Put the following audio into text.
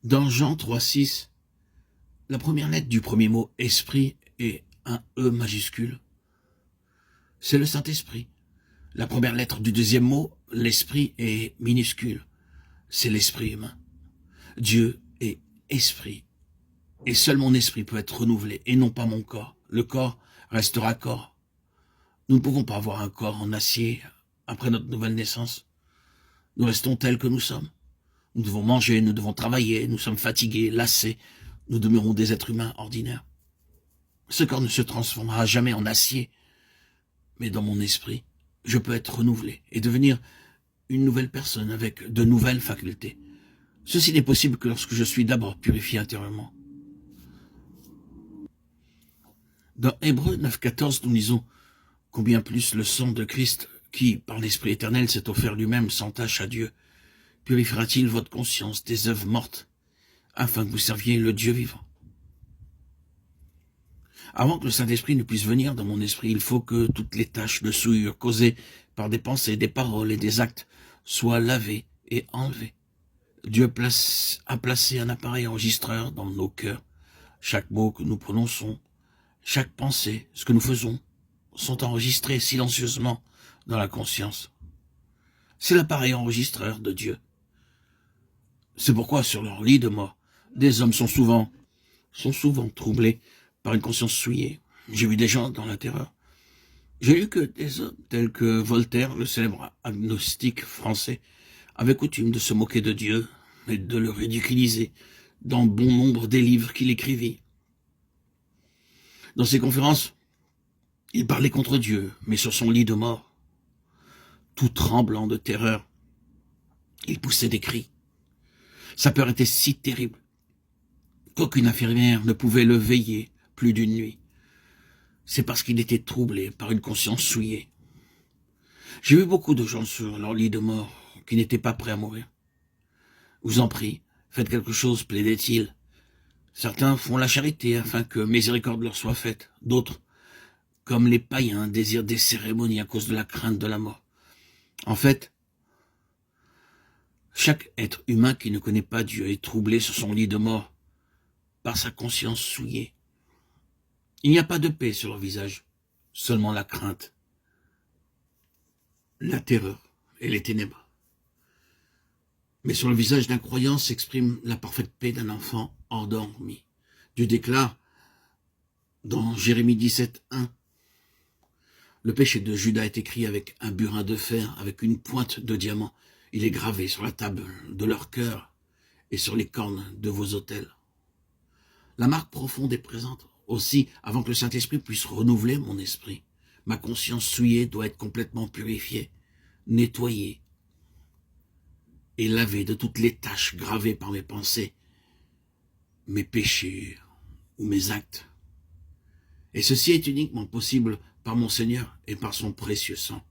Dans Jean 3,6, la première lettre du premier mot « esprit » est un « E » majuscule. C'est le Saint-Esprit. La première lettre du deuxième mot, l'esprit, est minuscule. C'est l'esprit humain. Dieu est esprit. Et seul mon esprit peut être renouvelé, et non pas mon corps. Le corps restera corps. Nous ne pouvons pas avoir un corps en acier après notre nouvelle naissance. Nous restons tels que nous sommes. Nous devons manger, nous devons travailler, nous sommes fatigués, lassés. Nous demeurons des êtres humains ordinaires. Ce corps ne se transformera jamais en acier. Mais dans mon esprit, je peux être renouvelé et devenir une nouvelle personne avec de nouvelles facultés. Ceci n'est possible que lorsque je suis d'abord purifié intérieurement. Dans Hébreux 9,14, nous lisons « Combien plus le sang de Christ, qui, par l'Esprit éternel, s'est offert lui-même sans tache à Dieu, purifiera-t-il votre conscience des œuvres mortes, afin que vous serviez le Dieu vivant ?» Avant que le Saint-Esprit ne puisse venir dans mon esprit, il faut que toutes les taches de souillure causées par des pensées, des paroles et des actes soient lavées et enlevées. Dieu a placé un appareil enregistreur dans nos cœurs. Chaque mot que nous prononçons, chaque pensée, ce que nous faisons, sont enregistrés silencieusement dans la conscience. C'est l'appareil enregistreur de Dieu. C'est pourquoi sur leur lit de mort, des hommes sont souvent troublés par une conscience souillée. J'ai vu des gens dans la terreur. J'ai lu que des hommes tels que Voltaire, le célèbre agnostique français, avaient coutume de se moquer de Dieu et de le ridiculiser dans bon nombre des livres qu'il écrivit. Dans ses conférences, il parlait contre Dieu, mais sur son lit de mort, tout tremblant de terreur, il poussait des cris. Sa peur était si terrible qu'aucune infirmière ne pouvait le veiller plus d'une nuit. C'est parce qu'il était troublé par une conscience souillée. J'ai vu beaucoup de gens sur leur lit de mort qui n'étaient pas prêts à mourir. « Vous en prie, faites quelque chose », plaidait-il. Certains font la charité afin que miséricorde leur soit faite. D'autres, comme les païens, désirent des cérémonies à cause de la crainte de la mort. En fait, chaque être humain qui ne connaît pas Dieu est troublé sur son lit de mort par sa conscience souillée. Il n'y a pas de paix sur leur visage, seulement la crainte, la terreur et les ténèbres. Mais sur le visage d'un croyant s'exprime la parfaite paix d'un enfant endormi. Dieu déclare dans Jérémie 17:1, « Le péché de Juda est écrit avec un burin de fer, avec une pointe de diamant. Il est gravé sur la table de leur cœur et sur les cornes de vos autels. » La marque profonde est présente. Aussi, avant que le Saint-Esprit puisse renouveler mon esprit, ma conscience souillée doit être complètement purifiée, nettoyée et lavée de toutes les taches gravées par mes pensées, mes péchés ou mes actes. Et ceci est uniquement possible par mon Seigneur et par son précieux sang.